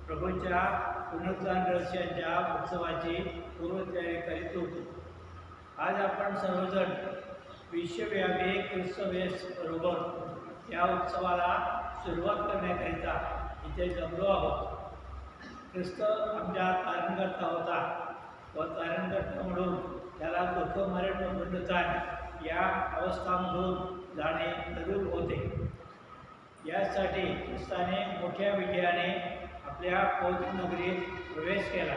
प्रभूच्या पुनरुत्थान रहस्याच्या उत्सवाची पूर्वतयारी करीत होतो. आज आपण सर्वजण विश्वव्यापी ख्रिस्तवेस बरोबर या उत्सवाला सुरुवात करण्याकरिता इथे जमलो आहोत. ख्रिस्त आमच्या तारणकर्ता होता व तारणकर्ता म्हणून त्याला दुःख मरण व पुनरुत्थान या अवस्थांमधून जाणे जरूर होते. यासाठी ख्रिस्ताने मोठ्या विजयाने आपल्या पवित्र नगरीत प्रवेश केला.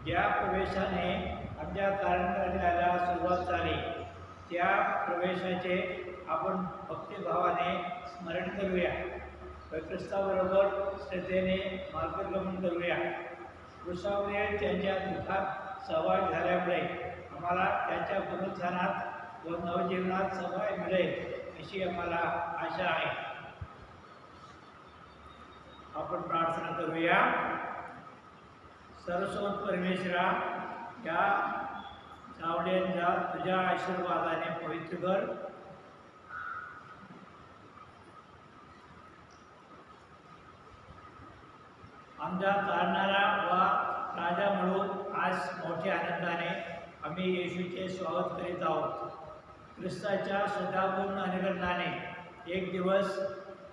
ज्या प्रवेशाने आमच्या तारणकर्त्याला सुरुवात झाली त्या प्रवेशाचे आपण भक्तिभावाने स्मरण करूया व ख्रिस्ताबरोबर श्रद्धेने मार्गक्रमण करूया. क्रूसावरील त्यांच्या दुःखात सहभाग झाल्यामुळे आम्हाला त्याच्या पुनरुत्थानात व नवजीवनात सहभाग मिळेल अशी आम्हाला आशा आहे. आपण प्रार्थना करूया. सर्वस्वत परमेश्वरा, या सावड्यांच्या तुझ्या आशीर्वादाने पवित्र कर. आमचा तारणारा व राजा म्हणून आज मोठ्या आनंदाने आम्ही येशूचे स्वागत करीत आहोत. ख्रिस्ताच्या श्रद्धापूर्ण अनुकरणाने एक दिवस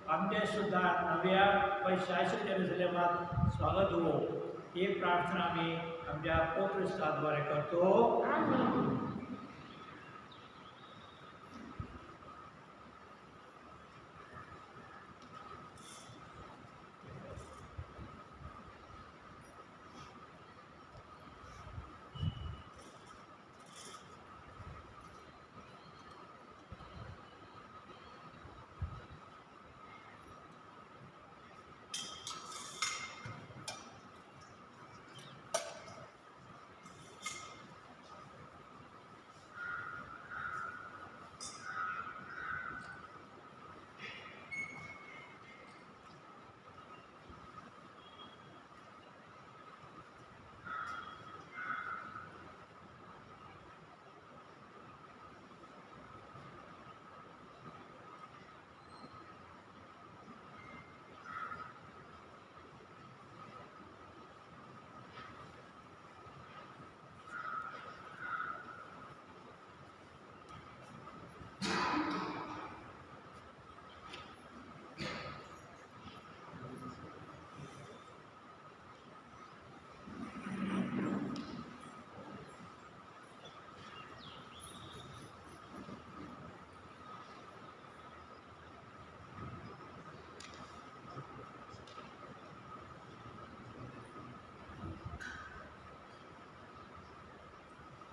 आमचे सुद्धा नव्या व शाश्वत जेरुसलेमात स्वागत हो, ही प्रार्थना आम्ही आमच्या ख्रिस्ताद्वारे करतो.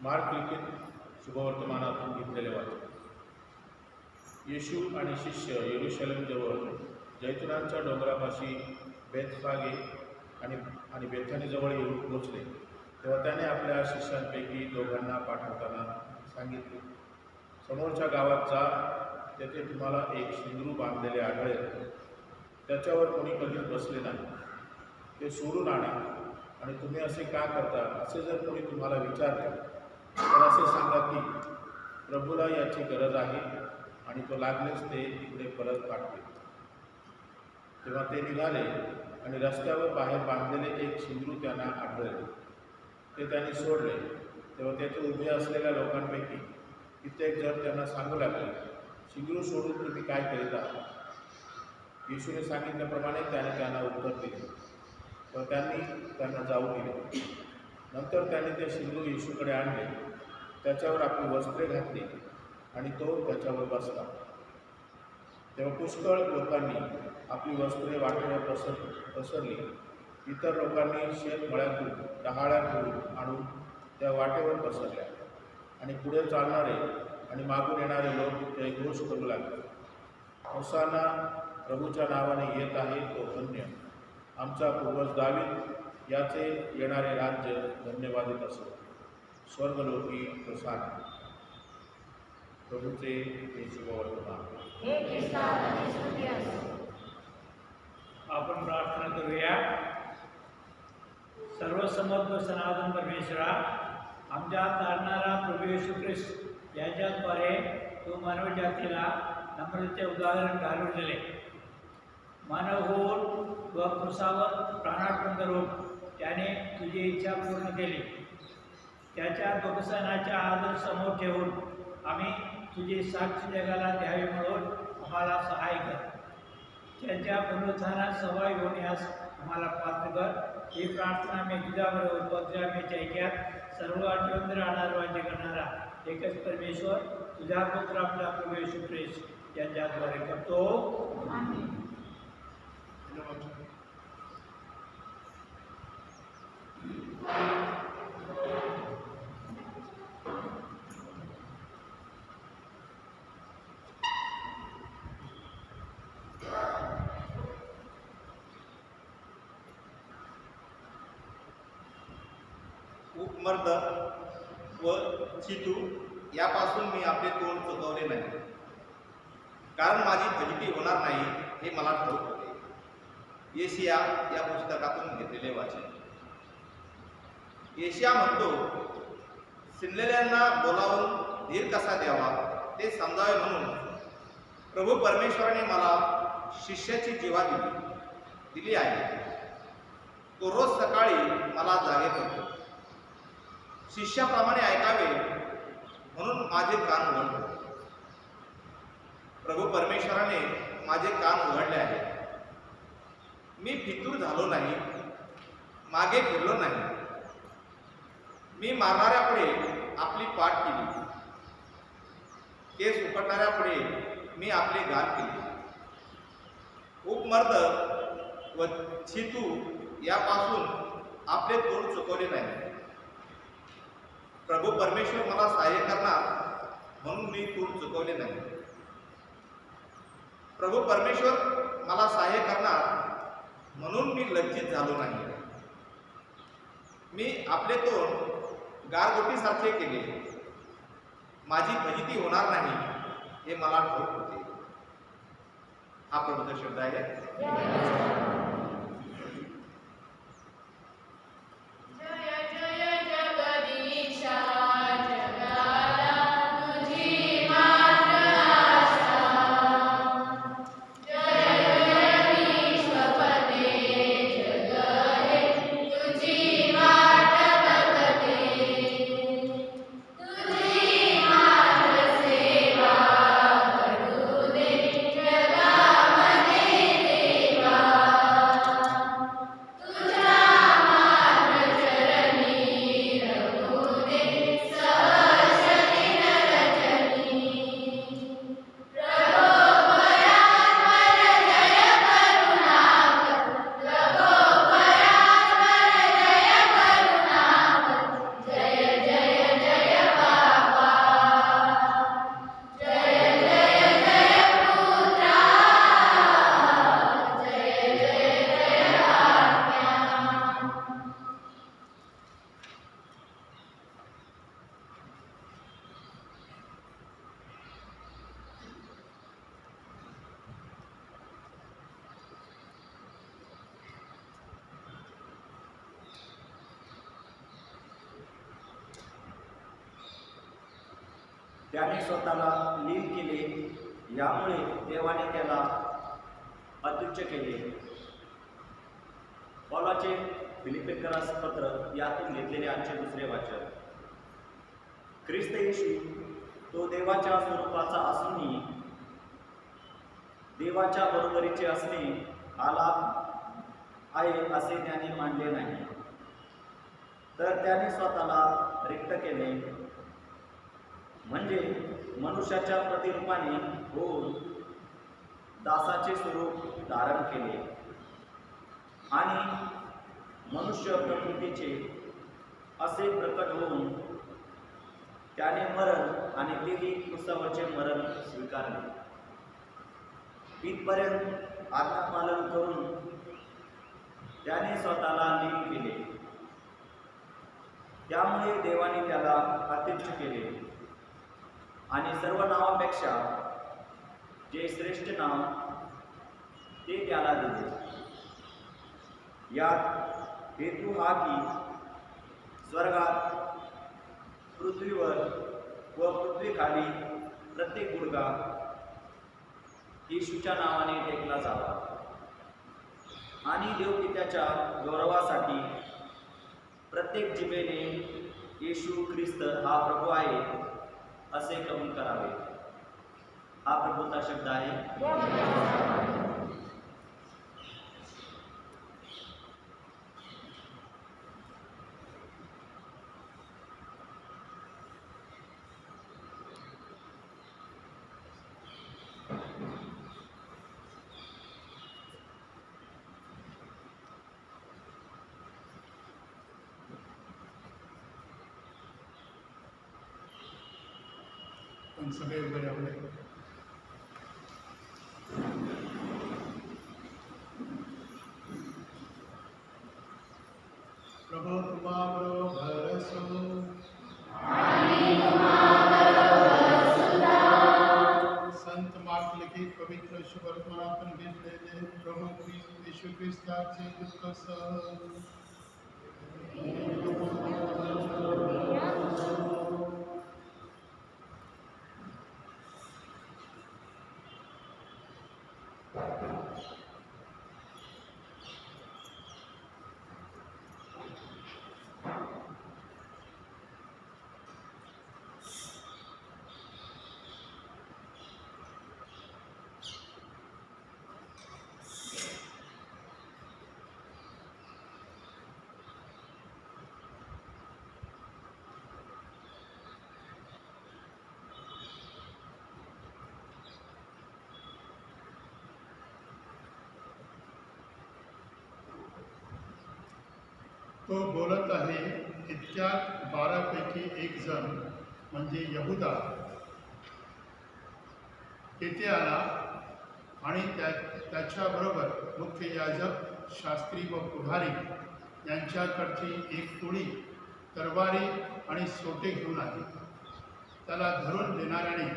मार्क लिखित शुभवर्तमानातून घेतलेले वाचन. येशू आणि शिष्य येरुशलेमजवळ जैतुनांच्या डोंगरापाशी बेथफागे आणि बेथानीजवळ येऊन पोचले. तेव्हा त्याने आपल्या शिष्यांपैकी दोघांना पाठवताना सांगितले, समोरच्या गावात जा, तेथे तुम्हाला एक शिंगरू बांधलेले आढळेल. त्याच्यावर कोणी कधीच बसले नाही. ते सोडून आणा, आणि तुम्ही असे का करता असे जर कोणी तुम्हाला विचारले तर असे सांगा की प्रभूला याची गरज आहे, आणि तो लागलेच ते इकडे परत पाठवेल. तेव्हा ते निघाले आणि रस्त्यावर बाहेर बांधलेले एक शिंगरू त्यांना आढळले. ते त्यांनी सोडले. तेव्हा तेथे उभे असलेल्या लोकांपैकी कित्येक जण त्यांना सांगू लागले, शिंगरू सोडून तुम्ही काय करीत आहात? येशूने सांगितल्याप्रमाणे त्याने त्यांना उत्तर दिले. तेव्हा त्यांनी त्यांना जाऊ दिले. नंतर त्याने ते शिंगरू येशूकडे आणले, त्याच्यावर आपली वस्त्रे घातली आणि तो त्याच्यावर बसला. तेव्हा पुष्कळ लोकांनी आपली वस्त्रे वाटेवर पसरली. इतर लोकांनी शेतमळ्यातून डहाळ्या तोडून आणून त्या वाटेवर पसरल्या, आणि पुढे चालणारे आणि मागून येणारे लोक जयघोष करू लागले, होसाना, प्रभूच्या नावाने येत आहे तो धन्य, आमचा पूर्वज दावीद याचे येणारे राज्य धन्यवादित असो, स्वर्गलोकी प्रसाद. प्रभूचे हे शुभवर्तमान. आपण प्रार्थना करूया. सर्वसमर्थ सनातन परमेश्वरा, आमच्या तारणारा प्रभू येशू ख्रिस्त याच्याद्वारे तो मानव जातीला नम्रतेचे उदाहरण घालून दिले. मानव होऊन व क्रूसावर प्राणार्पण करून त्याने तुझी इच्छा पूर्ण केली. त्याच्या दुःखसहनाच्या आदर समोर ठेवून आम्ही तुझी साक्ष जगाला द्यावी म्हणून आम्हाला सहाय्य कर. त्यांच्या पुनरुत्थानात सहभागी होण्यास आम्हाला पात्र कर. ही प्रार्थना मी तुझ्याबरोबर पत्रामेच्या ऐक्यात सर्व आठवण राहणार राज्य करणारा एकच परमेश्वर तुझ्या पुत्र आपला प्रभू येशू ख्रिस्त यांच्याद्वारे करतो. उपमर्द व चितू यापासून मी आपले तोंड चुकवले नाही, कारण माझी फजिती होणार नाही हे मला ठाऊक होते. येशिया या पुस्तकातून घेतलेले वाचन. येशिया म्हणतो, सिनलेल्यांना बोलावून धीर कसा द्यावा ते समजावे म्हणून प्रभू परमेश्वराने मला शिष्याची जीवा दिली आहे. तो रोज सकाळी मला जागे करतो. शिष्याप्रमाणे ऐकावे म्हणून माझे कान उघडतो. प्रभू परमेश्वराने माझे कान उघडले आहे. मी फितूर झालो नाही, मागे फिरलो नाही. मी मारणाऱ्यापुढे आपली पाठ केली, केस उपटणाऱ्यापुढे मी आपले गाल केले. उपमर्द व छितू यापासून आपले तोंड चुकवले नाही. प्रभू परमेश्वर मला सहाय्य करणार म्हणून मी तोंड चुकवले नाही. प्रभू परमेश्वर मला सहाय्य करणार म्हणून मी लज्जित झालो नाही. मी आपले तोंड गारगोटीसारखे केले. माझी फजिती होणार नाही हे मला ठाऊक होते. हा प्रभूचा शब्द आहे. त्याने स्वतःला लीन केले, यामुळे देवाने त्याला अत्युच्च केले. पौलाचे फिलिप्पीकरास पत्र यातून घेतलेले आजचे दुसरे वाचन. ख्रिस्त येशू तो देवाच्या स्वरूपाचा असूनही देवाच्या बरोबरीचे असणे हा लाभ आहे असे त्याने मानले नाही, तर त्याने स्वतःला रिक्त केले, म्हणजे मनुष्याच्या प्रतिरूपाने होऊन दासाचे स्वरूप धारण केले आणि मनुष्य प्रकृतीचे असे प्रकट होऊन त्याने मरण आणि तेही क्रूसावरचे मरण स्वीकारले. इथपर्यंत आज्ञापालन करून त्याने स्वतःला लीन केले, त्यामुळे देवाने त्याला अत्युच्च केले आणि सर्व नावापेक्षा जे श्रेष्ठ नाव ते त्याला दिले. यात हेतू हा की स्वर्गात, पृथ्वीवर व पृथ्वीखाली प्रत्येक गुडघा येशूच्या नावाने टेकला जावा आणि देवपित्याच्या गौरवासाठी प्रत्येक जिभेने येशू ख्रिस्त हा प्रभू आहे असे कबूल करावे. हा प्रभूचा शब्द आहे. पण सगळे उभे राहले. प्रभू तुम्हा बरोबर असो. संत मार्क लिखित पवित्र शुभवर्तमानातून घेतलेले प्रभू येशू ख्रिस्ताचे दुःख सह तो बोलत आहे. इतक्यात 12 पैकी एक जण म्हणजे यहुदा तेथे आला आणि त्याच्याबरोबर मुख्य याजक, शास्त्री व पुढारी यांच्याकडची एक टोळी तरवारी आणि सोटे घेऊन आली. त्याला धरून देणाऱ्याने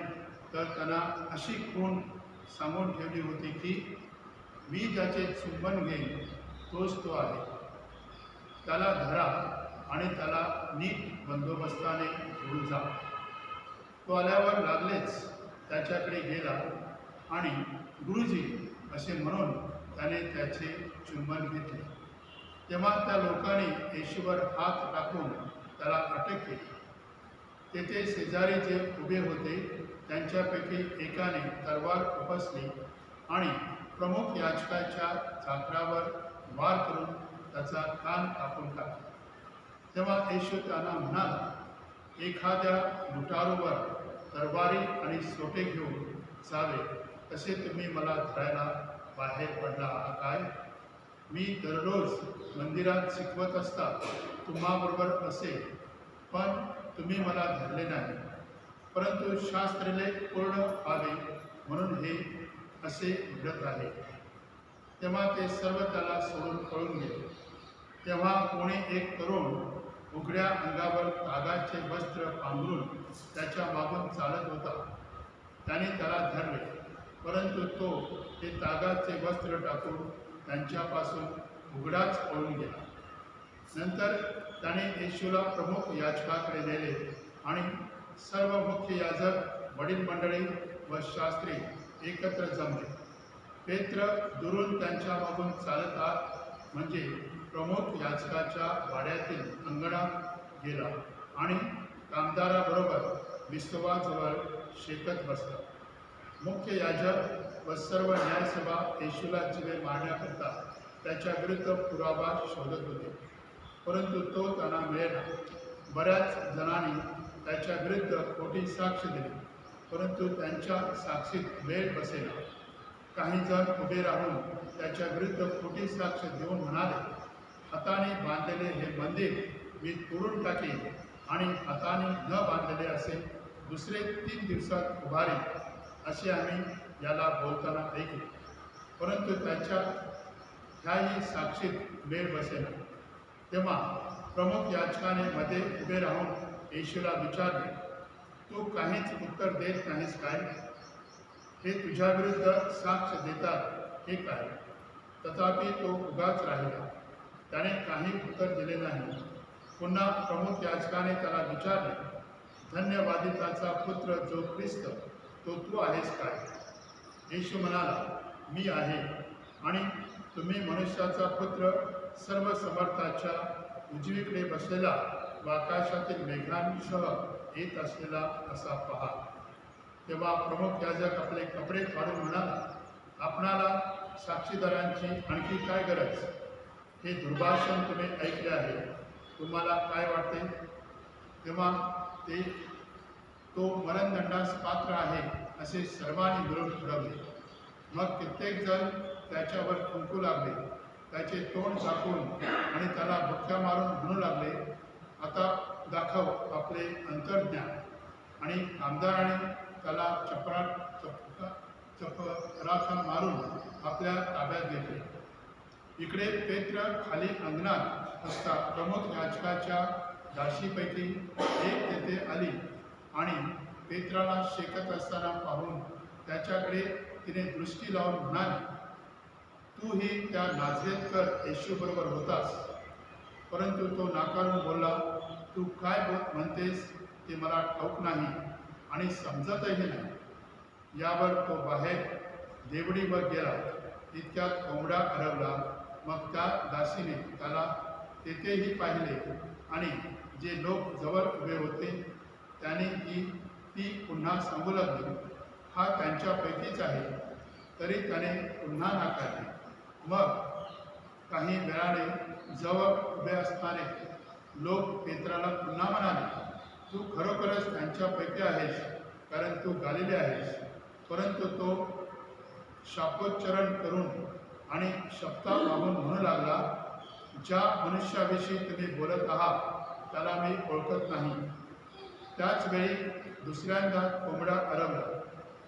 तर त्यांना अशी खूण सांगून ठेवली होती की मी ज्याचे चुंबन घेईन तोच तो आहे, त्याला धरा आणि त्याला नीट बंदोबस्ताने घेऊन जा. तो आल्यावर लागलेच त्याच्याकडे गेला आणि गुरुजी असे म्हणून त्याने त्याचे चुंबन घेतले. तेव्हा त्या लोकांनी येशूवर हात टाकून त्याला अटक केली. तेथे शेजारी जे उभे होते त्यांच्यापैकी एकाने तलवार उपसली आणि प्रमुख याजकाच्या चाकरावर वार करून त्याचा कान कापून टाकला. तेव्हा येशू त्यांना म्हणाला, एखाद्या लुटारूवर तरवारी आणि सोटे घेऊन जावे तसे तुम्ही मला धरायला बाहेर पडला आहात काय? मी दररोज मंदिरात शिकवत असता तुम्हाबरोबर असे, पण तुम्ही मला धरले नाही. परंतु शास्त्रले पूर्ण व्हावे म्हणून हे असे घडत आहे. तेव्हा ते सर्व त्याला सोडून पळून गेले. तेव्हा कोणी एक तरुण उघड्या अंगावर तागाचे वस्त्र पांघरून त्याच्या मागून चालत होता. त्याने त्याला धरले, परंतु तो ते तागाचे वस्त्र टाकून त्यांच्यापासून उघडाच पळून गेला. नंतर त्याने येशूला प्रमुख याजकाकडे नेले आणि सर्व मुख्य याजक, वडील मंडळी व शास्त्री एकत्र जमले. पेत्र दुरून त्यांच्या मागून चालत आत म्हणजे प्रमुख याजकाच्या वाड्यातील अंगणात गेला आणि कामदाराबरोबर विस्तवाजवळ शेकत बसला. मुख्य याजक व सर्व न्यायसभा येशूला जीवे मारण्याकरता त्याच्या विरुद्ध पुरावा शोधत होते, परंतु तो त्यांना मिळेना. बऱ्याच जणांनी त्याच्या विरुद्ध खोटी साक्ष दिली, परंतु त्यांच्या साक्षीत वेळ बसेना. काही जण उभे राहून त्याच्या विरुद्ध खोटी साक्ष देऊन म्हणाले, हाताने बांधलेले हे मंदिर मी तोडून टाकेन आणि हाताने न बांधलेले असे दुसरे 3 दिवसात उभारेन, असे आम्ही याला बोलताना ऐकले. परंतु त्याच्या ह्याही साक्षीत वेळ बसेना. तेव्हा प्रमुख याजकाने मध्ये उभे राहून येशूला विचारले, तू काहीच उत्तर देत नाहीस काय? हे तुझ्या विरुद्ध साक्ष देतात हे काय? तथापि तो उगाच राहिला, त्याने काही उत्तर दिले नाही. पुन्हा प्रमुख याजकाने त्याला विचारले, धन्यवादिताचा पुत्र जो ख्रिस्त तो तू आहेस काय? येशू म्हणाला, मी आहे. आणि तुम्ही मनुष्याचा पुत्र सर्व समर्थाच्या उजवीकडे बसलेला व आकाशातील मेघांसह येत असलेला असा पहा. तेव्हा प्रमुख याजक आपले कपडे काढून म्हणाला, आपणाला साक्षीदारांची आणखी काय गरज? हे दुर्भाषण तुम्ही ऐकले आहे, तुम्हाला काय वाटते? तेव्हा तो मरणदंडास पात्र आहे असे सर्वांनी मिळून ठरवले. मग कित्येक जण त्याच्यावर थुंकू लागले, त्याचे तोंड झाकून आणि त्याला बुक्क्या मारून म्हणू लागले, आता दाखव आपले अंतर्ज्ञान. आणि आमदाराने त्याला चपराक मारून आपल्या ताब्यात घेतले. इकडे पेत्र खाली अंगणात असता प्रमुख याजकाच्या दासीपैकी एक तेथे आली आणि पेत्राला शेकत असताना पाहून त्याच्याकडे तिने दृष्टी लावून म्हणाली, तू ही त्या नाझरेतकर येशूबरोबर होतास. परंतु तो नाकारून बोलला, तू काय म्हणतेस ते मला ठाऊक नाही आणि समजतही नाही. यावर तो बाहेर देवडीवर गेला. इतक्यात कोंबडा हरवला. मग त्या दासीने त्याला तेथेही पाहिले आणि जे लोक जवळ उभे होते त्याने ती पुन्हा सांगू लागली, हा त्यांच्यापैकीच आहे. तरी त्याने पुन्हा नाकारले. मग काही वेळाने जवळ उभे असणारे लोक पेत्राला पुन्हा म्हणाले, तू खरोखरच त्यांच्यापैकी आहेस, कारण तू गालिले आहेस. परंतु तो शापोच्चारण करून आणि शब्दा मागून म्हणू लागला, ज्या मनुष्याविषयी तुम्ही बोलत आहात त्याला मी ओळखत नाही. त्याच वेळी दुसऱ्यांदा कोंबडा हरवला.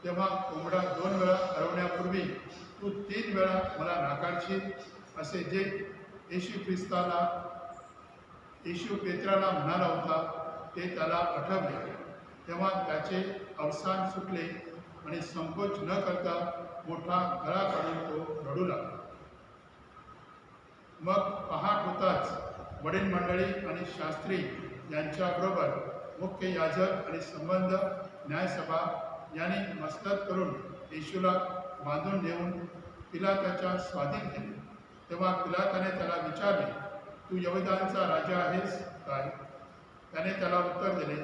तेव्हा कोंबडा 2 वेळा हरवण्यापूर्वी तू 3 वेळा मला नाकारशील, असे जे येशू पेत्राला म्हणाला होता ते त्याला आठवले. तेव्हा त्याचे अवसान सुटले आणि संकोच न करता मोठा गळा काढून तो रडू लागला. मग पहाट होताच वडील मंडळी आणि शास्त्री यांच्याबरोबर मुख्य याजक आणि संबंध न्यायसभा यांनी मसलत करून येशूला बांधून नेऊन पिलाताच्या स्वाधीन केले. तेव्हा पिलाताने त्याला विचारले, तू यहुदांचा राजा आहेस काय? त्याने त्याला उत्तर दिले,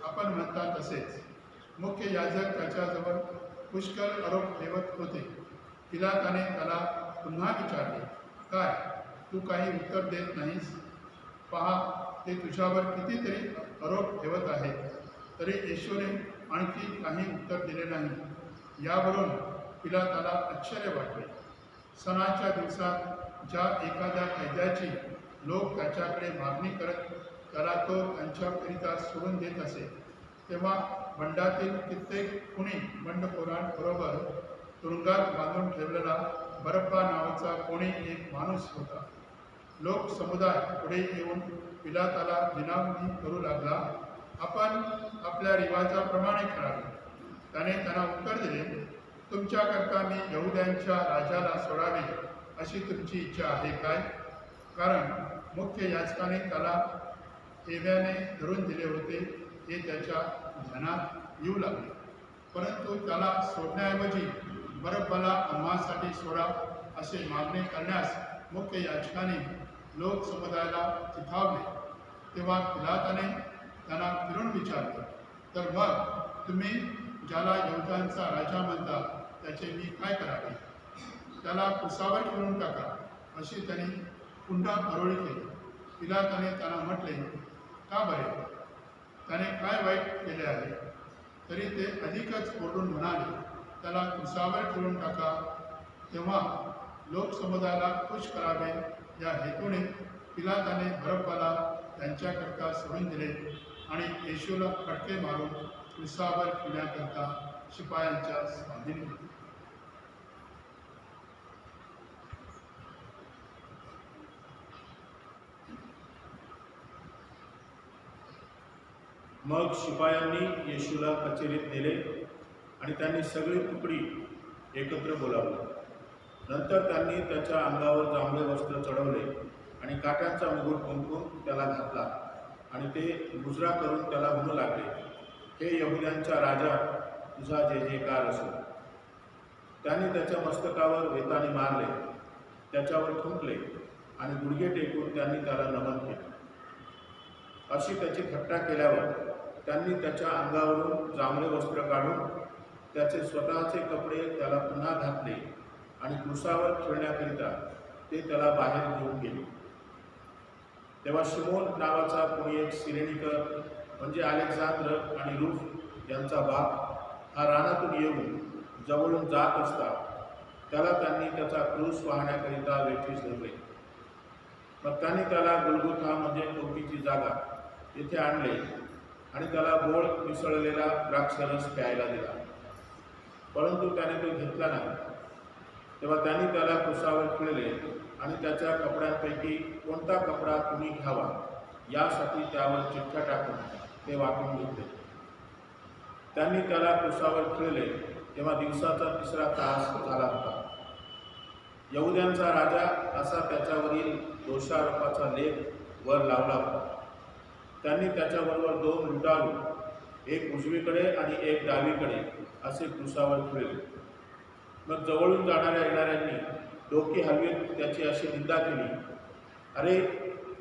आपण म्हणता तसेच. मुख्य याजक त्याच्याजवळ पुष्कळ आरोप ठेवत होते. पिलाताने त्याला पुन्हा विचारले, काय तू काही उत्तर देत नाहीस? पहा, ते तुझ्यावर कितीतरी आरोप ठेवत आहेत. तरी येशूने आणखी काही उत्तर दिले नाही. यावरून पिलाताला आश्चर्य वाटले. सणाच्या दिवसात ज्या एखाद्या कैद्याची लोक त्याच्याकडे मागणी करत त्याला तो त्यांच्याकरिता सोडून देत असे, तेव्हा बंडातील कित्येक खुनी बंडखोरांबरोबर तुरुंगात बांधून ठेवलेला बरब्बा नावाचा कोणी एक माणूस होता. लोक समुदाय पुढे येऊन पिलाताला विनवणी करू लागला, आपण आपल्या रिवाजाप्रमाणे करावे. त्याने त्यांना उत्तर दिले, तुमच्याकरता मी यहुद्यांच्या राजाला सोडावे अशी तुमची इच्छा आहे काय? कारण मुख्य याजकाने त्याला हेव्याने धरून दिले होते. हे त्याच्या ध्यानात येऊ लागले. परंतु त्याला सोडण्याऐवजी बरब्बाला आम्हासाठी सोडा असे मागणे करण्यास मुख्य याजकाने लोकसमुदायाला चिथावले. तेव्हा पिलाताने त्यांना फिरून विचारले, तर मग तुम्ही ज्याला यहुद्यांचा राजा म्हणता त्याचे मी काय करावे? त्याला क्रुसावर ठेवून टाका अशी त्यांनी पुन्हा आरोळी केली. पिलाताने त्यांना म्हटले, का बरे? त्याने काय वाईट केले आहे? तरी ते अधिकच ओरडून म्हणाले, त्याला क्रुसावर ठेवून टाका. तेव्हा लोकसमुदायाला खुश करावे या हेतूने पिलाताने बरब्बाला त्यांच्याकरता सोडून दिले आणि येशूला फटके मारून क्रुसावर ठेवण्याकरता शिपायांच्या स्वाधीन केले. मग शिपायांनी येशूला कचेरीत नेले आणि त्यांनी सगळी तुकडी एकत्र बोलावली. नंतर त्यांनी त्याच्या अंगावर जांभळे वस्त्र चढवले आणि काट्यांचा मुकुट गुंफून त्याला घातला आणि ते मुजरा करून त्याला म्हणू लागले, हे यहुद्यांचा राजा, तुझा जय जयकार असो. त्यांनी त्याच्या मस्तकावर वेताने मारले, त्याच्यावर थुंकले आणि गुडघे टेकून त्यांनी त्याला नमन केले. अशी त्याची थट्टा केल्यावर त्यांनी त्याच्या अंगावरून जांभळे वस्त्र काढून त्याचे स्वतःचे कपडे त्याला पुन्हा घातले आणि क्रुसावर ठेवण्याकरिता ते त्याला बाहेर घेऊन गेले. तेव्हा शिमोन नावाचा कोणी एक सिरेनिकर म्हणजे अलेक्झांद्र आणि रूफ यांचा बाप हा रानातून येऊन जवळून जात असता त्याला त्यांनी त्याचा क्रूस वाहण्याकरिता वेठीस धरले. मग त्यांनी त्याला गुलगुथा म्हणजे टोपीची जागा येथे आणले आणि त्याला गोड मिसळलेला द्राक्षरस प्यायला दिला. परंतु त्याने तो घेतला नाही. तेव्हा त्यांनी त्याला क्रुसावर ठेवले आणि त्याच्या कपड्यांपैकी कोणता कपडा कुणी घ्यावा यासाठी त्यावर चिठ्ठ्या टाकून ते वाटून घेतले. त्यांनी त्याला क्रुसावर ठेवले तेव्हा दिवसाचा 3रा तास झाला होता. यहुद्यांचा राजा असा त्याच्यावरील दोषारोपाचा लेख वर लावला होता. त्यांनी त्याच्याबरोबर 2 लुटारू, एक उजवीकडे आणि एक डावीकडे असे क्रुसावर ठेवले. मग जवळून जाणाऱ्या येणाऱ्यांनी डोके हलवीत त्याची अशी निंदा केली, अरे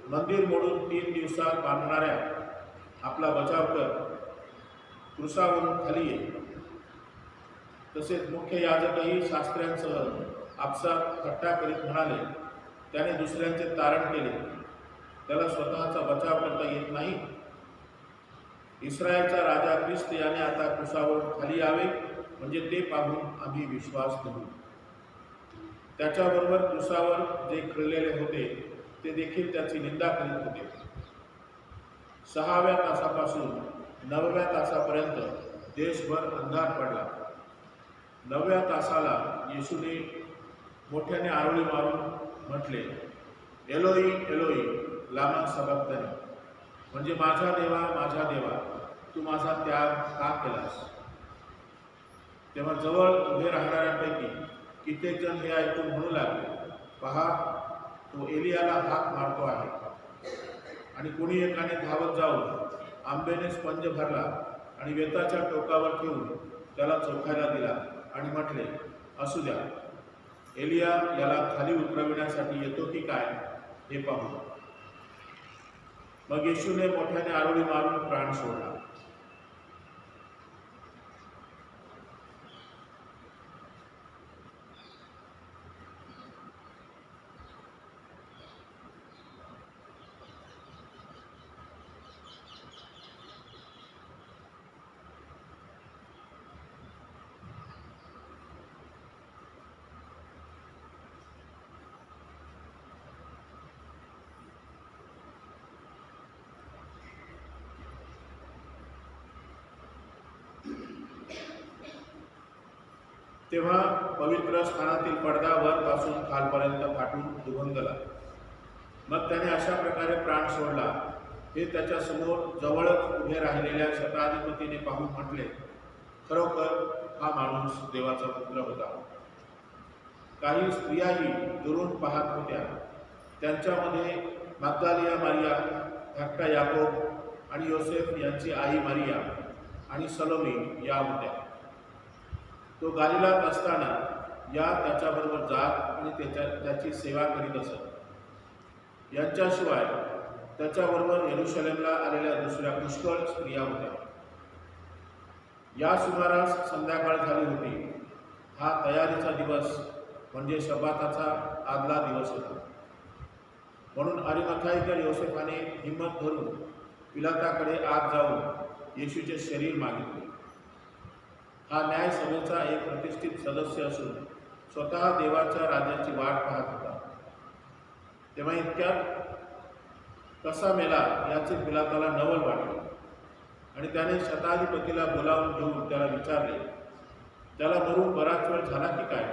मंदिर मोडून 3 दिवसात बांधणाऱ्या आपला बचाव कर, क्रुसावरून खाली ये. तसेच मुख्य याजकही शास्त्र्यांसह आपसात थट्टा करीत म्हणाले, त्याने दुसऱ्यांचे तारण केले, त्याला स्वतःचा बचाव करता येत नाही. इस्रायलचा राजा ख्रिस्त याने आता क्रुसावरून खाली यावे म्हणजे ते पाहून आम्ही विश्वास करू. त्याच्याबरोबर क्रुसावर जे खिळलेले होते ते देखील त्याची निंदा करीत होते. 6व्या तासापासून 9व्या तासापर्यंत देशभर अंधार पडला. 9व्या तासाला येशूने मोठ्याने आरोळी मारून म्हटले, एलोई एलोई लामा सबक्तनी, म्हणजे माझा देवा तू माझा त्याग का केलास? तेव्हा जवळ उभे राहणाऱ्यांपैकी कित्येक जण हे ऐकून म्हणू लागले, पहा तो एलियाला हाक मारतो आहे. आणि कोणी एकाने धावत जाऊन आंब्याने स्पंज भरला आणि वेताच्या टोकावर ठेवून त्याला चोखायला दिला आणि म्हटले, असू द्या, एलिया याला खाली उतरविण्यासाठी येतो की काय हे पाहू. मग येशूने मोठ्याने आरोळी मारून प्राण सोडला. तेव्हा पवित्र स्थानातील पडदा वरपासून खालपर्यंत फाटून दुभंगला. मग त्याने अशा प्रकारे प्राण सोडला. हे त्याच्या समोर जवळच उभे राहिलेल्या शताधिपतीने पाहून म्हटले, खरोखर हा माणूस देवाचा पुत्र होता. काही स्त्रियाही दुरून पाहत होत्या. त्यांच्यामध्ये मग्दालिया मारिया, धाकटा याकोब आणि योसेफ यांची आई मारिया आणि सलोमी या होत्या. तो गालिलात असताना या त्याच्याबरोबर जात आणि त्याची सेवा करीत असत. यांच्याशिवाय त्याच्याबरोबर येरुशलेमला आलेल्या दुसऱ्या पुष्कळ स्त्रिया होत्या. या सुमारास संध्याकाळ झाली होती. हा तयारीचा दिवस म्हणजे शब्बाताचा आदला दिवस होता. म्हणून अरिमथाईकर योसेफाने हिंमत धरून पिलाताकडे आत जाऊन येशूचे शरीर मागितले. हा न्यायसभेचा एक प्रतिष्ठित सदस्य असून स्वतः देवाच्या राज्याची वाट पाहत होता. तेव्हा इतक्यात कसा मेला याचे पिलाताला नवल वाटले आणि त्याने शताधिपतीला बोलावून घेऊन त्याला विचारले, त्याला मरून बराच वेळ झाला की काय?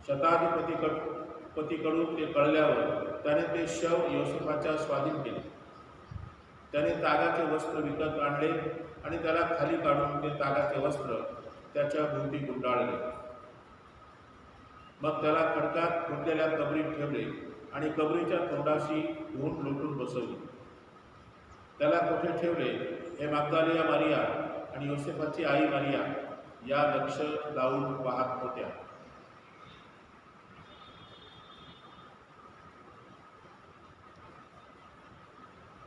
शताधिपतीकडून ते कळल्यावर त्याने ते शव योसेफाच्या स्वाधीन केले. त्याने तागाचे वस्त्र विकत आणले आणि त्याला खाली काढून ते तागाचे वस्त्र त्याच्या भोवती गुंडाळले. मग त्याला खडकात फुटलेल्या कबरीत ठेवले आणि कबरीच्या तोंडाशी धुवून लुटून बसवली. त्याला कोठे ठेवले हे मग्दलिया मारिया आणि योसेफाची आई मारिया या लक्ष लावून पाहत होत्या.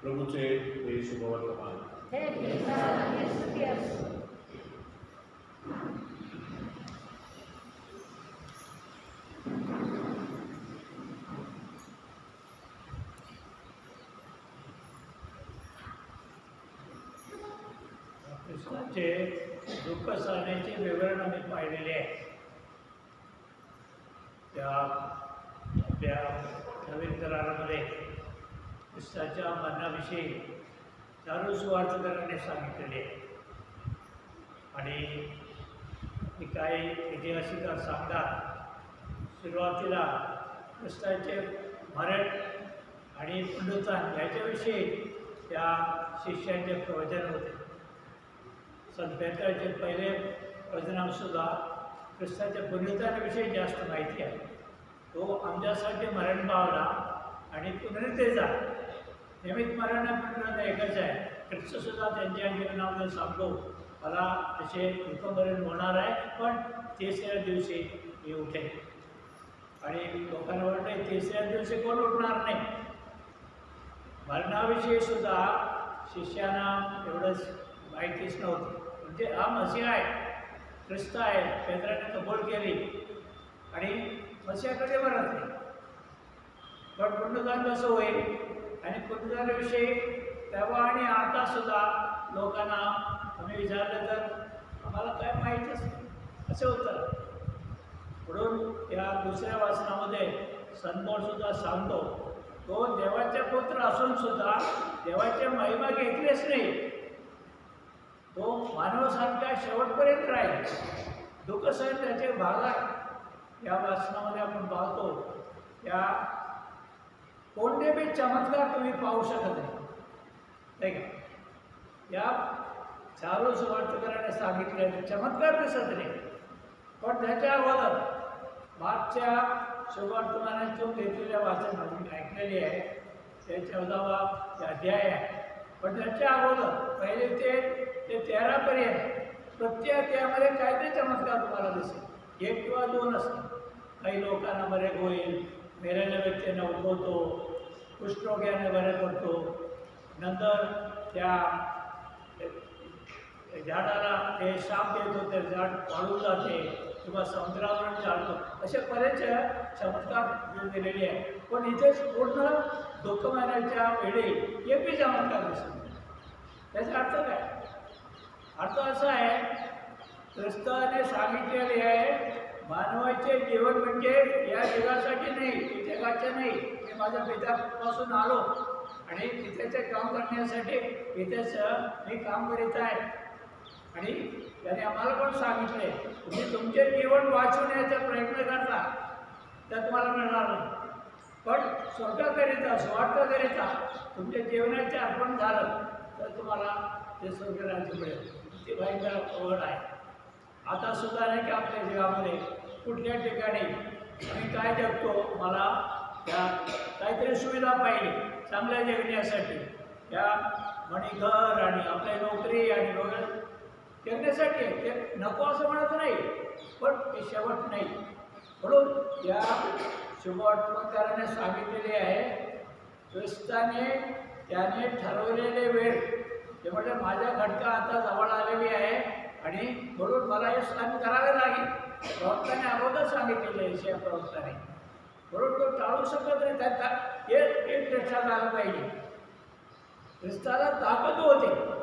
प्रभूचे हे शुभवर्तमान. कृष्णाचे दुःख सहण्याचे विवरण आम्ही पाहिलेले आहे. त्या आपल्या नवीन करारामध्ये कृष्णाच्या मरणाविषयी चालू सुवार्थकाराने सांगितलेले आहे. आणि काही ऐतिहासिक सांगतात, सुरुवातीला कृष्णाचे मरण आणि पुनरुत्थान याच्याविषयी त्या शिष्यांचे प्रवचन होते. सन 45चे पहिले प्रवचनातसुद्धा कृष्णाच्या पुनरुत्थानाविषयी जास्त माहिती आहे. तो आमच्यासाठी मरण पावला आणि पुनरुत्थानाचा निमित्त मरण पुनरुत्थान एकच आहे. ख्रिस्तसुद्धा त्यांच्या जीवनामध्ये सांगतो, मला असे दुःखमरण होणार आहे, पण तिसऱ्या दिवशी मी उठेन. आणि लोकांना वाटतं तिसऱ्या दिवशी कोण उठणार नाही. मरणाविषयी सुद्धा शिष्यांना एवढंच माहितीच नव्हतं. म्हणजे हा मसीहा आहे, ख्रिस्त आहे, पेत्राने कबूल केली आणि मसीहाकडे वळत नाही. पण पुनरुत्थान कसं होईल आणि पुनरुत्थानाविषयी तेव्हा आणि आता सुद्धा लोकांना आम्ही विचारलं तर आम्हाला काय माहीतच नाही असं होतं. म्हणून या दुसऱ्या वाचनामध्ये संतपौलसुद्धा सांगतो, तो देवाचे पुत्र असून सुद्धा देवाच्या महिमा घेतलीच नाही. तो मानवासारखा शेवटपर्यंत राहील. दुःख सहन त्याचे भाग आहे. या वाचनामध्ये आपण पाहतो, या कोणते बी चमत्कार तुम्ही पाहू शकत नाही का. या चालू सुवार्थकाराने सांगितले चमत्कार दिसत नाही. पण त्याच्या अगोदर मागच्या सुवर्तमानातून घेतलेल्या वाचन आम्ही ऐकलेली आहे, ते 14वा अध्याय आहे. पण त्याच्या अगोदर पहिले ते 13पर्यंत प्रत्येक अध्यायामध्ये काहीतरी चमत्कार तुम्हाला दिसेल. 1 किंवा 2 असतात. काही लोकांना बरे होईल, मेलेल्या व्यक्तींना उठवतो, कुष्ठरोग्याने बरे करतो, नंतर त्या झाडाला ते शाप देतो, ते झाड वाळून जाते किंवा समुद्रावर जाळतो. असे बरेच चमत्कार दिलेले आहे. पण इथेच पूर्ण दुःख मारण्याच्या वेळी एकही चमत्कार दिसत नाही. त्याचा अर्थ काय? अर्थ असा आहे, ख्रिस्ताने सांगितलेले आहे, मानवाचे जीवन म्हणजे या जगासाठी नाही, जगाचे नाही. मी माझ्या पित्यापासून आलो आणि तिथेचे काम करण्यासाठी इथेच मी काम करीत आहे. आणि त्याने आम्हाला पण सांगितले, तुम्ही तुमचे जीवन वाचवण्याचा प्रयत्न करता तर तुम्हाला मिळणार नाही. पण स्वर्गाकरिता स्वार्थाकरिता तुमच्या जीवनाचे अर्पण झालं तर तुम्हाला ते स्वर्गराज्य मिळेल. ती भयंकर आवड आहे. आता सुद्धा नाही की आपल्या जगामध्ये कुठल्या ठिकाणी आम्ही काय जगतो, मला त्या काहीतरी सुविधा पाहिजे चांगल्या जगण्यासाठी. या म्हणे घर आणि आपल्या नोकरी आणि वगैरे जगण्यासाठी आहे. ते नको असं म्हणत नाही, पण ते शेवट नाही. म्हणून या शुभवर्तमानकाराने सांगितलेले आहे, ख्रिस्ताने त्याने ठरवलेले वेळ, ते म्हणजे माझ्या घटका आता जवळ आलेली आहे आणि म्हणून मला हे सहन करावे लागेल. प्रवक्त्याने अगोदर सांगितलेले आहे, या प्रवक्त्याने, म्हणून तो टाळू शकत नाही. त्याचा एक लक्षात आलं पाहिजे, ख्रिस्ताला ताकद होते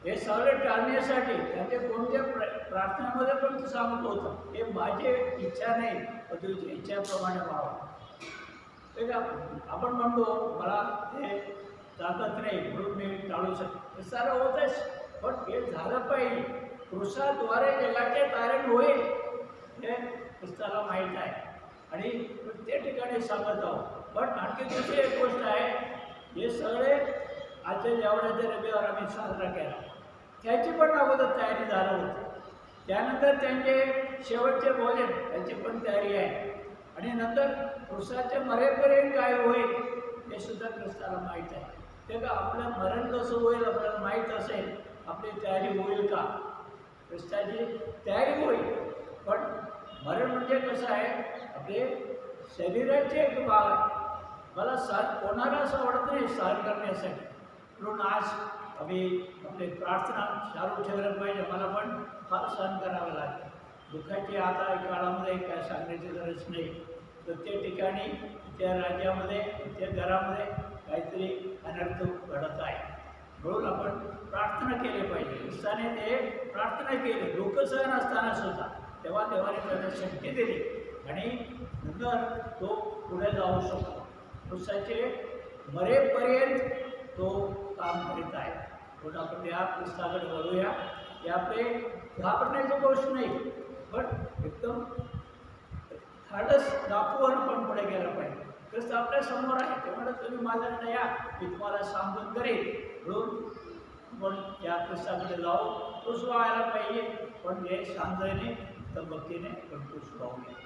हे सगळे टाळण्यासाठी. त्याचे कोणत्या प्रार्थनेमध्ये पण ते सांगत होतं, हे माझी इच्छा नाही पण तुझी इच्छाप्रमाणे व्हावं. ते का आपण म्हणतो मला ते ताकद नाही म्हणून मी टाळू शकतो, हे सारं होतच, पण हे झालं पाहिजे. क्रूसाद्वारे जगाचे तारण होईल हे ख्रिस्ताला माहीत आहे आणि प्रत्येक ठिकाणी सांगत आहोत. पण आणखी दुसरी एक गोष्ट आहे, हे सगळे आजच्या जेवणाच्या रविवार आम्ही साजरा केला, त्याची पण अगोदर तयारी झाली होती. त्यानंतर त्यांचे शेवटचे भोजन त्याची पण तयारी आहे आणि नंतर क्रूसाच्या मरेपर्यंत काय होईल हे सुद्धा ख्रिस्ताला माहीत आहे. ते का आपलं मरण कसं होईल आपल्याला माहीत असेल, आपली तयारी होईल का? ख्रिस्ताची तयारी होईल, पण मरण म्हणजे कसं आहे, आपले शरीराचे एक भाग आहे. मला कोणाला असं आवडत नाही सहन करण्यासाठी, म्हणून आज आम्ही आपली प्रार्थना चालू ठेवलं पाहिजे. मला पण फार सहन करावं लागतं. दुःखाची आता काळामध्ये काय सांगण्याची गरज नाही. प्रत्येक ठिकाणी त्या राज्यामध्ये त्या घरामध्ये काहीतरी अनर्थ घडत आहे, म्हणून आपण प्रार्थना केली पाहिजे. ख्रिस्ताने ते प्रार्थना केली लोकसहन असताना सुद्धा, तेव्हा देवाने त्याला शक्ती दिली आणि नंतर तो पुढे जाऊ शकतो. ख्रिस्ताचे मरेपर्यंत तो काम करीत आहे. म्हणून आपण या ख्रिस्ताकडे वळूया. हे आपले घाबरण्याची गोष्ट नाही, पण एकदम धाडस दाखवून आपण पुढे गेलं पाहिजे. ख्रिस्त आपल्या समोर आहे, ते म्हणत तुम्ही माझ्याकडे या, मी तुम्हाला सांगून करेन. म्हणून आपण या ख्रिस्ताकडे जाऊ, खुश व्हायला पाहिजे, पण हे शांततेने तर भक्तीने पण खुश राहूया.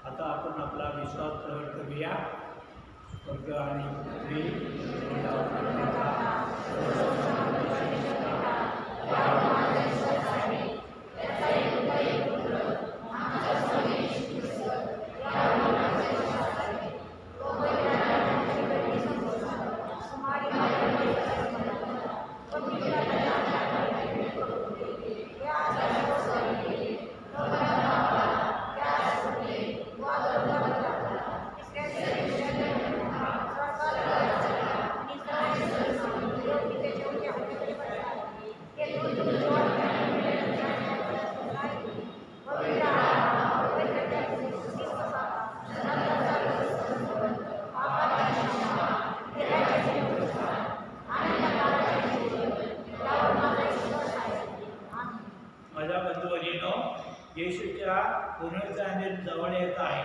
आता आपण आपला विश्वास प्रकट करूया. स्वर्ग आणि पृथ्वी येशूच्या पुनरुत्थानाने जवळ येत आहे.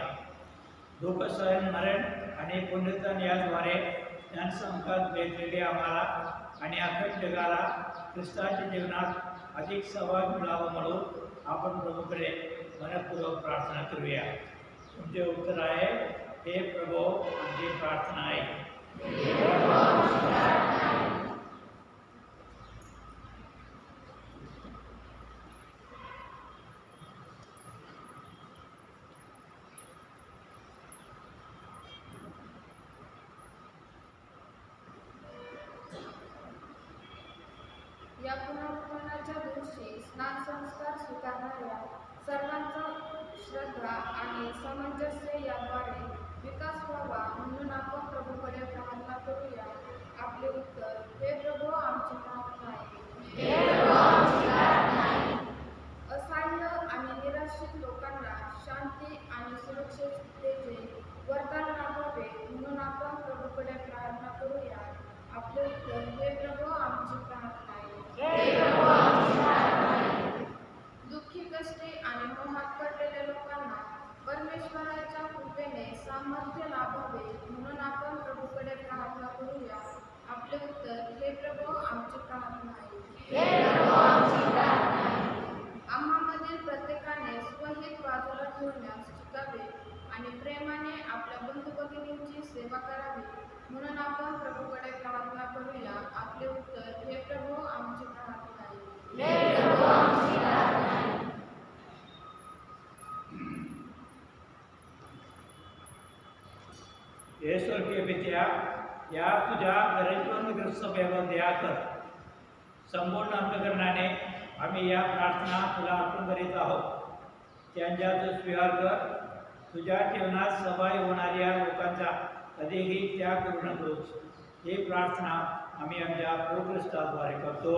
दुःख सहन मरण आणि पुनरुत्थान याद्वारे ज्ञानसंकट भेटलेले आम्हाला आणि अखंड जगाला ख्रिस्ताच्या जीवनात अधिक सहभाग मिळावा म्हणून आपण प्रभूकडे मनपूर्वक प्रार्थना करूया. तुमचे उत्तर आहे, हे प्रभू आमची प्रार्थना आहे. या पुनरुत्थानाच्या दिवशी स्नान संस्कार स्वीकारणाऱ्या सर्वांचा श्रद्धा आणि सामंजस्य याद्वारे विकास व्हावा म्हणून आपण प्रभूकडे प्रार्थना करूया. आपले उत्तर, हे प्रभू आमची प्रार्थना आहे. असहाय्य आणि निराश्रित लोकांना शांती आणि सुरक्षिततेचे वरदान लाभावे म्हणून आपण प्रभूकडे प्रार्थना करूया. आपले उत्तर, हे प्रभू आमची प्रार्थना आहे. दुःखी, कष्टी आणि मोहात पडलेल्या लोकांना परमेश्वराच्या कृपेने सामर्थ्य लाभावे म्हणून आपण प्रभूकडे प्रार्थना करूया. आपले उत्तर, हे प्रभू आमची प्रार्थना हे स्वर्गीय पित्या, या तुझ्या गरजवंतग्रस्त सभेवर दया कर. संपूर्ण अंतकरणाने आम्ही या प्रार्थना तुला अर्पण करीत आहोत. त्यांचा तू स्वीकार कर. तुझ्या जीवनात सहभागी होणाऱ्या लोकांचा कधीही त्याग करू नकोस. ही प्रार्थना आम्ही आमच्या प्रभू ख्रिस्ताद्वारे करतो.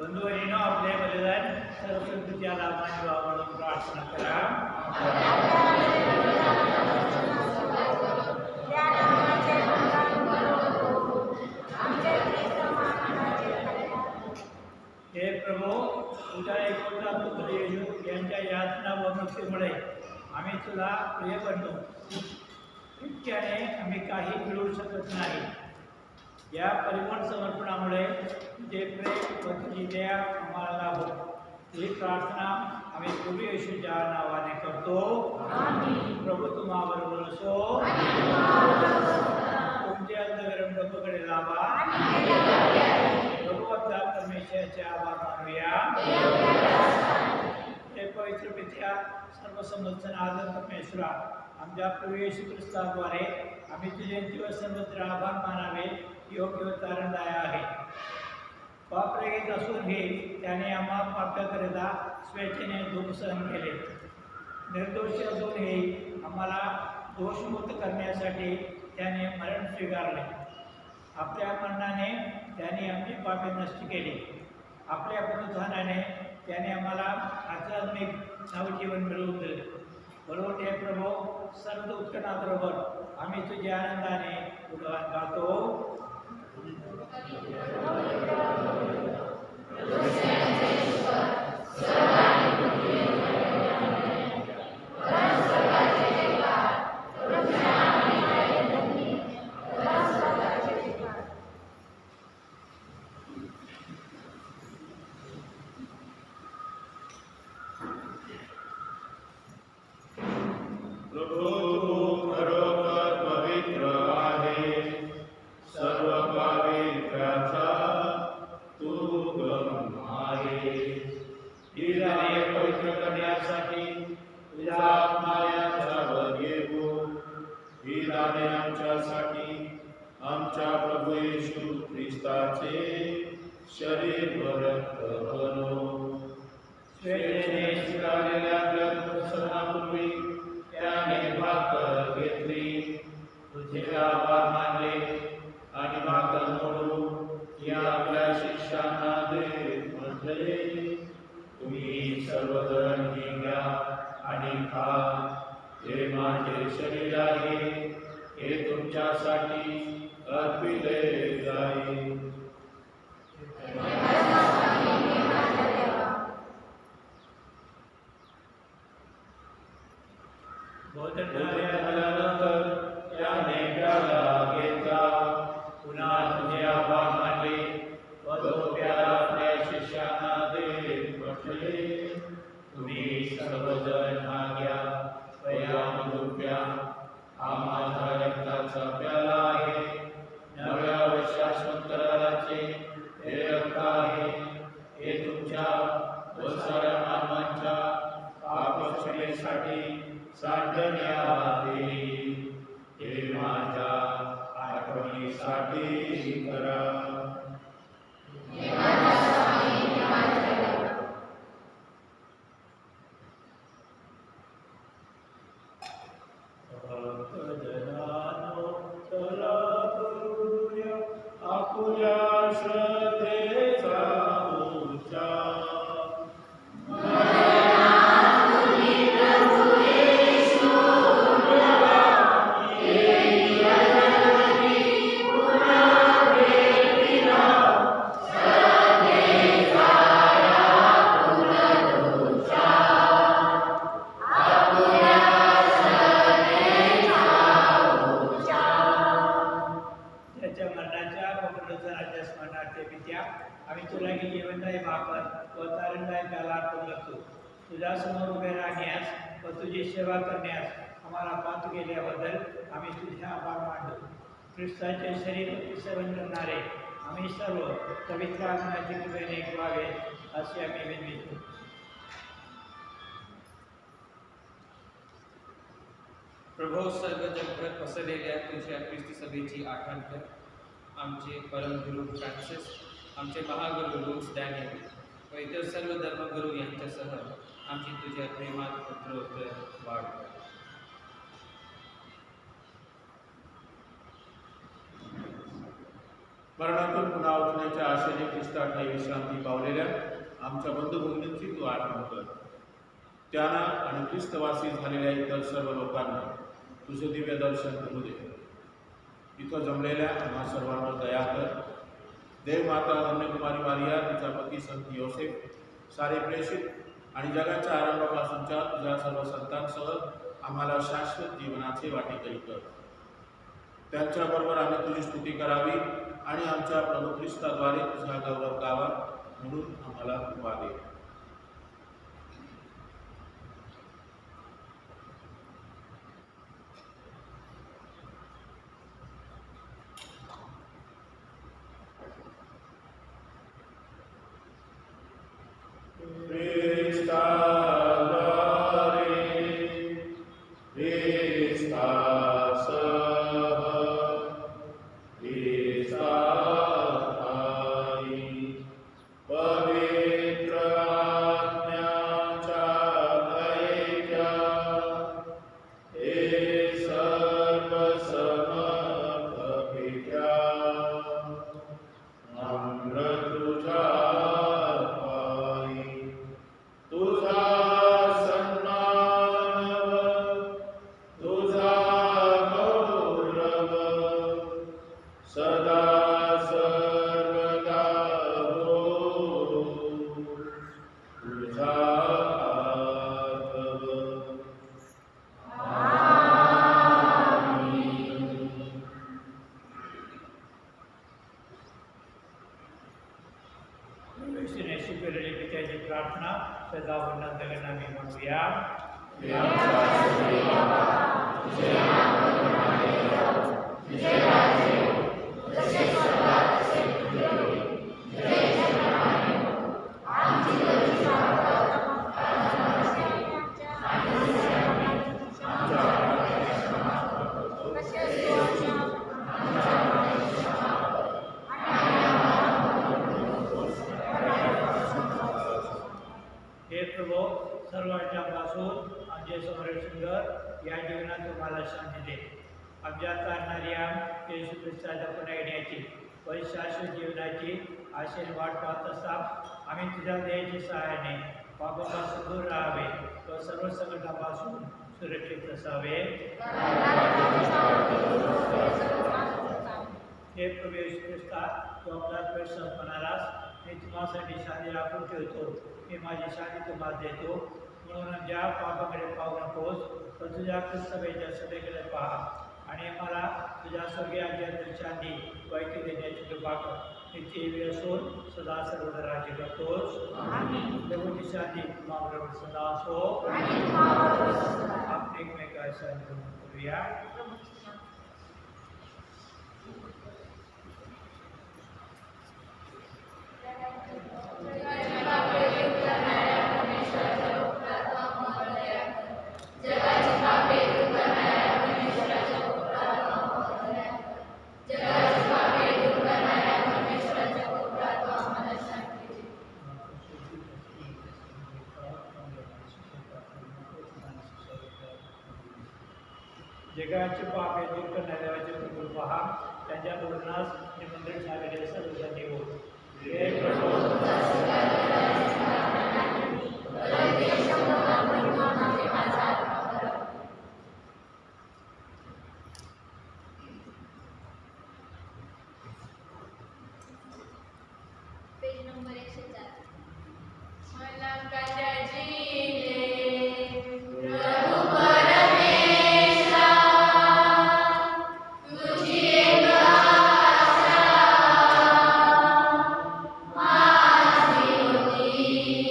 बंधुवरीनो, आपले बलिदान सर्वशक्तीच्या लाभाने वावरून प्रार्थना करा. हे प्रभू, तुझ्या एकटा पुत्र येशू यांच्या यातना व मृत्यूमुळे आम्ही तुला प्रिय बनलो. इतक्याने आम्ही काही मिळवू शकत नाही. या परिपूर्ण समर्पणामुळे तुझे प्रेम व तुझी दया आम्हाला लाभो. ही प्रार्थना आम्ही प्रभू येशूच्या नावाने करतो. प्रभू तुम्हाबरोबर असो. तुमचे अंतःकरण प्रभूकडे लावा. प्रभू आपल्या परमेश्वराचे आभार मानूया. हे पवित्र पित्या, सर्वसमर्थ आदर परमेश्वरा, आमच्या प्रभू येशू ख्रिस्ताद्वारे आम्ही तुझे दिवस सर्वत्र आभार मानावे योग्य व तारणदाय आहे. पापरहित असूनही त्याने आम्हा पाप्याकरिता स्वेच्छेने दुःख सहन केले. निर्दोष असूनही आम्हाला दोषमुक्त करण्यासाठी त्याने मरण स्वीकारले. आपल्या मरणाने त्याने आमची पापे नष्ट केली. आपल्या पुनरुत्थानाने त्याने आम्हाला आध्यात्मिक नवजीवन मिळवून दिले. बरोबर हे प्रभू, सर्व उत्कटाबरोबर आम्ही तुझ्या आनंदाने गुणगान गातो. आमच्या प्रभू येशू ख्रिस्ताचे शरीर व रक्त बनो. स्वेच्छेने स्वीकारलेल्या दर्शनापूर्वी त्याने भाकर घेतली, तुझे आभार मानले आणि भाकर मोडून या आपल्या शिष्यांना देत म्हटले, तुम्ही सर्वजण हे घ्या आणि खा. हे माझे शरीर आहे, हे तुमच्यासाठी अर्पिले जाईल. भोजन भोजन झाल्यानंतर झाल्यानंतर त्याने प्याला घेतला, पुन्हा तुझे आभार मानले व तो प्याला आपल्या शिष्यांना देत म्हटले, तुम्ही सर्वजण हा घ्या व यामधून प्या. हा माझा रक्ताचा प्याला आहे, नव्या व शाश्वत कराराचे हे रक्त आहे. हे तुमच्या व साऱ्या मानवांच्या पापक्षमेसाठी सांडण्यात येईल. हे माझ्या आठवणीसाठी करा. भक्तजनांनो, चला करूया आपुल्या श्रद्धेचा उच्चार. त्याच्या मरणाच्या व पुनरुत्थानाच्या स्मरणार्थ पित्या आम्ही तुला ही जीवनदायी भाकर व तारणदायी प्याला अर्पण करतो. तुझ्या समोर उभे राहण्यास व तुझी सेवा करण्यास आम्हाला पात्र केल्याबद्दल आम्ही तुझे आभार मानतो. ख्रिस्ताचे शरीर सेवन करणारे आम्ही सर्व पवित्र आत्म्याची कृपेने व्हावे असे आम्ही विनवितो. प्रभो सर्व जगभर पसरलेल्या तुझ्या ख्रिस्ती सभेची आठवण कर. आमचे परमगुरू फ्रान्सिस, आमचे महागुरू लुईस डॅनियल व इतर सर्व धर्मगुरू यांच्यासह आमची तुझ्या प्रेमात उत्तरोत्तर वाढ कर. मरणातून पुन्हा उठण्याच्या आशेने ख्रिस्ताने विश्रांती पावलेल्या आमच्या बंधू भगिनींची तू आठवण कर. त्यांना आणि ख्रिस्तवासी झालेल्या इतर सर्व लोकांना तुझे दिव्य दर्शन करू दे. इथं जमलेल्या आम्हा सर्वांना दया कर. देव माता धन्यकुमारी मारिया, तिचा पती संत योसेफ, सारे प्रेषित आणि जगाच्या आरंभापासूनच्या तुझ्या सर्व संतांसह आम्हाला शाश्वत जीवनाचे वाटेकरी कर. त्यांच्याबरोबर आम्ही तुझी स्तुती करावी आणि आमच्या प्रभू ख्रिस्ताद्वारे तुझा गौरव गावा म्हणून आम्हाला कृपा दे. शिकवलेली पित्याची प्रार्थना सदा वर्णन आम्ही म्हणूया. हे प्रभो, सर्वांच्यापासून आमचे संरक्षण कर. या जीवनात तुम्हाला शांती दे. आमच्या तारणाऱ्या येशू ख्रिस्ताच्या पुन्हा येण्याची व शाश्वत जीवनाची आशेने वाट पाहत असता आम्ही तुझ्या दयेच्या सहाय्याने पापापासून दूर राहावे व सर्व संकटापासून सुरक्षित असावे. हे प्रभू येशू ख्रिस्ता, तू आपला पेट संपणारास मी तुम्हासाठी शांती राखून ठेवतो. मी माझी शांती तुम्हाला देतो. म्हणून ज्या पापाकडे पाहू नकोस तर तुझ्या ख्रिस्तभेच्या सभेकडे पहा आणि आम्हाला तुझ्या स्वर्गीय आज्ञा शांती वाईट देण्याची कृपा कर. नित्य येवी असून सदा सर्वदा राज्य करतोस. देवाची शांती तुम्हाबरोबर सदा असो. आपण एकमेकांचा करूया. जगाचे पाप हे दूर करणाऱ्या देवाचे प्रभू पहा. त्यांच्या बोलण्यास निमंत्रण झालेले सर्वजण येऊ. हे पेज नंबर 104. मला काजाजीले माझी होती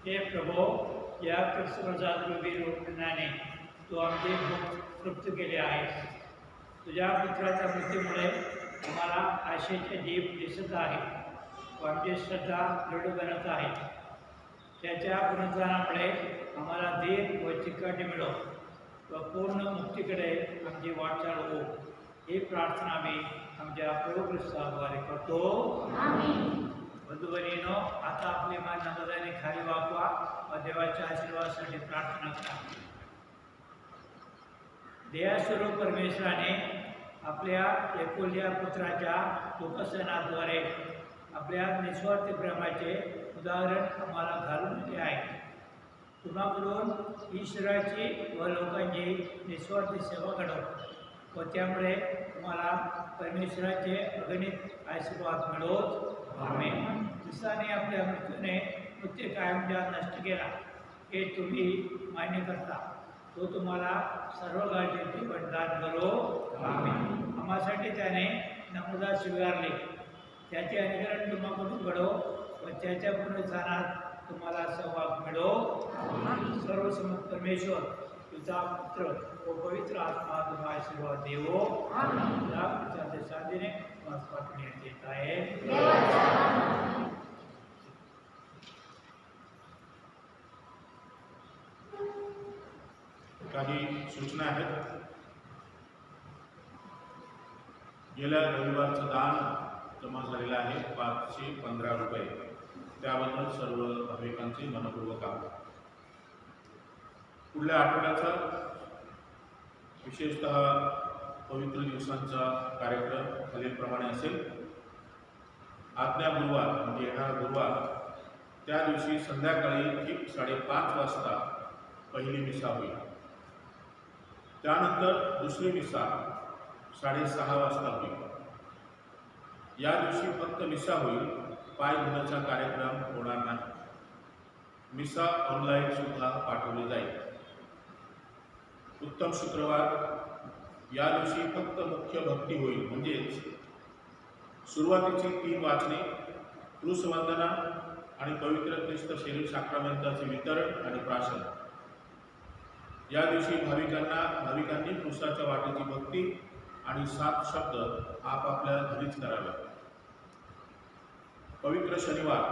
हे प्रभो, या ख्रिस्तप्रसाद रूपी रोपणाने तू आमचे भूक तृप्त केले आहेस. तुझ्या पुत्राच्या मृत्यूमुळे आम्हाला आशेचे दीप दिसत आहे व आमची श्रद्धा दृढ बनत आहे. त्याच्या पुनरुत्थानामुळे आम्हाला धीर व चिकाटी मिळो व पूर्ण मुक्तीकडे आमची वाटचाल हो. ही प्रार्थना आम्ही आमच्या प्रभू ख्रिस्ताद्वारे करतो. बंधुभगिनींनो, आता आपले मान नम्रतेने खाली वाकवा व देवाच्या आशीर्वादासाठी प्रार्थना करा. दयास्वरूप परमेश्वराने आपल्या एकुलत्या पुत्राच्या लोकसनाद्वारे आपल्या निस्वार्थ प्रेमाचे उदाहरण आम्हाला घालून दिले आहे. तुम्हाकडून ईश्वराची व लोकांची निस्वार्थ सेवा घडव व त्यामुळे तुम्हाला परमेश्वराचे अगणित आशीर्वाद मिळवत. आमेन. ख्रिस्ताने आपल्या मृत्यूने मृत्यू कायमचा नष्ट केला हे तुम्ही मान्य करता. तो तुम्हाला सर्व काळजीचे वरदान करो. आमेन. आम्हासाठी त्याने नम्रता स्वीकारली. त्याचे अनुकरण तुम्हाकडून घडो व त्याच्या पुनरुत्थानात तुम्हाला सहभाग मिळो. सर्वसमर्थ परमेश्वर, तुझा पुत्र व पवित्र आत्मा तुम्हाला आशीर्वाद देवो. त्या शांतीने वास पाठवण्यात येत आहे. काही सूचना आहेत. गेल्या रविवारचं दान जमा झालेलं आहे 515 रुपये. त्याबद्दल सर्व भाविकांचे मनपूर्वक आभार. पुढल्या आठवड्याचा विशेषतः पवित्र दिवसांचा कार्यक्रम खालीलप्रमाणे असेल. आज्ञा गुरुवार म्हणजे येणारा गुरुवार, त्या दिवशी संध्याकाळी ठीक 5:30 वाजता पहिली मिसा होईल. त्यानंतर दुसरी मिसा 6:30 वाजता होईल. या दिवशी फक्त मिसा होईल, पाय धुण्याचा कार्यक्रम होणार नाही. मिसा ऑनलाईन सुद्धा पाठवली जाईल. उत्तम शुक्रवार, या दिवशी फक्त मुख्य भक्ती होईल, म्हणजेच सुरुवातीची 3 वाचने, क्रूसवंदना आणि पवित्र ख्रिस्त शरीर साक्रामेंताचे वितरण आणि प्राशन. या दिवशी भाविकांनी क्रूसाच्या वाटेची भक्ती आणि 7 शब्द आपापल्या घरीच करावे. पवित्र शनिवार,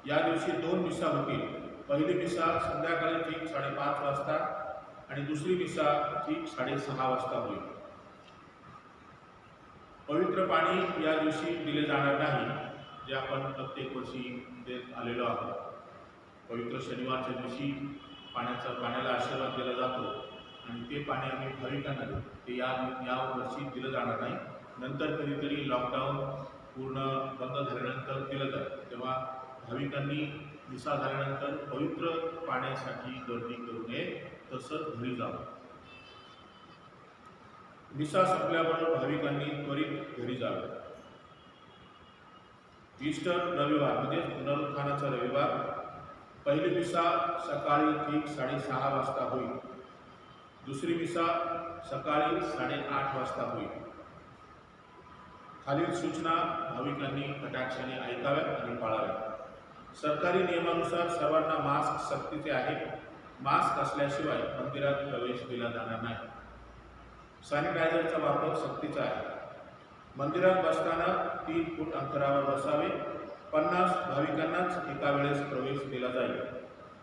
या दिवशी 2 मिसा होतील. पहिली मिसा संध्याकाळी ठीक 5:30 वाजता आणि दुसरी मिसा ठीक 6:30 वाजता होईल. पवित्र पाणी या दिवशी दिले जाणार नाही, जे आपण प्रत्येक वर्षी देत आलेलो आहोत. पवित्र शनिवारच्या दिवशी पाण्याला आशीर्वाद दिला जातो आणि ते पाणी आम्ही भाविकांना देतो. ते या वर्षी दिलं जाणार नाही. नंतर कधीतरी लॉकडाऊन पूर्ण बंद झाल्यानंतर दिलं जातं, तेव्हा भाविकांनी मिसा झाल्यानंतर पवित्र पाण्यासाठी गर्दी करू नये, तसंच घरी जावं. मिसा संपल्याबरोबर भाविकांनी त्वरित घरी जावे. ईस्टर रविवार म्हणजे पुनरुत्थानाचा रविवार, पहिली मिसा सकाळी ठीक 6:30 वाजता होईल. दुसरी मिसा सकाळी 8:30 वाजता होईल. खालील सूचना भाविकांनी कटाक्षाने ऐकाव्यात आणि पाळाव्यात. सरकारी नियमानुसार सर्वांना मास्क सक्तीचे आहे. मास्क असल्याशिवाय मंदिरात प्रवेश दिला जाणार नाही. सॅनिटायझरचा वापर सक्तीचा आहे. मंदिरात बसताना 3 फूट अंतरावर बसावे. 50 भाविकांनाच एका वेळेस प्रवेश दिला जाईल.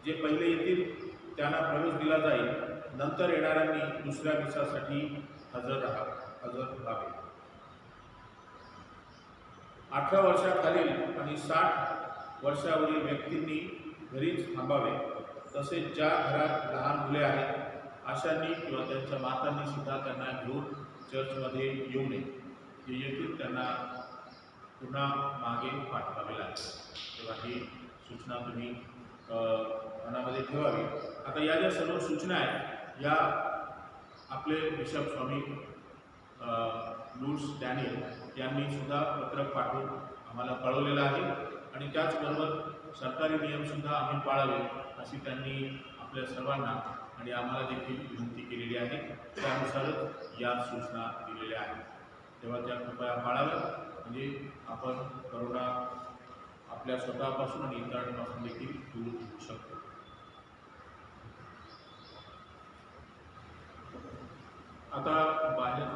जे पहिले येतील त्यांना प्रवेश दिला जाईल. नंतर येणाऱ्यांनी दुसऱ्या मिसासाठी हजर राहावे. 18 वर्षाखालील आणि 60 वर्षावरील व्यक्तींनी घरीच थांबावे. तसेच ज्या घरात लहान मुले आहेत अशांनी किंवा त्यांच्या मातांनी सुद्धा त्यांना घेऊन चर्चमध्ये येऊ नये. जे येतील त्यांना पुन्हा मागे पाठवावे लागेल. तेव्हा ही सूचना तुम्ही मनामध्ये ठेवावी. आता या ज्या सर्व सूचना आहेत या आपले बिशप स्वामी लूर्स डॅनियल यांनी सुद्धा पत्रक पाठवून आम्हाला कळवलेलं आहे आणि त्याचबरोबर सरकारी नियमसुद्धा आम्ही पाळावे अशी त्यांनी आपल्या सर्वांना आणि आम्हाला देखील विनंती केलेली आहे. त्यानुसारच या सूचना दिलेल्या आहेत. तेव्हा त्या कृपया पाळाव्या, म्हणजे आपण करोना आपल्या स्वतःपासून आणि इतरांपासून देखील दूर होऊ शकतो. आता बाहेर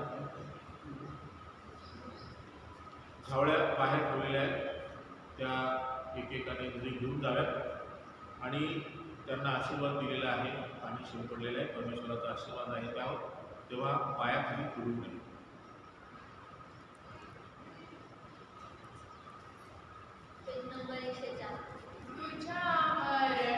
झावळ्या बाहेर ठेवलेल्या आहेत, त्या एकेकाने घरी घेऊन जाव्यात आणि त्यांना आशीर्वाद दिलेला आहे, पाणी शिंपडलेलं आहे, परमेश्वराचा आशीर्वाद आहे त्यावर, तेव्हा पायाखाली पडू नये. Page number 104. तुझ्या मरणाची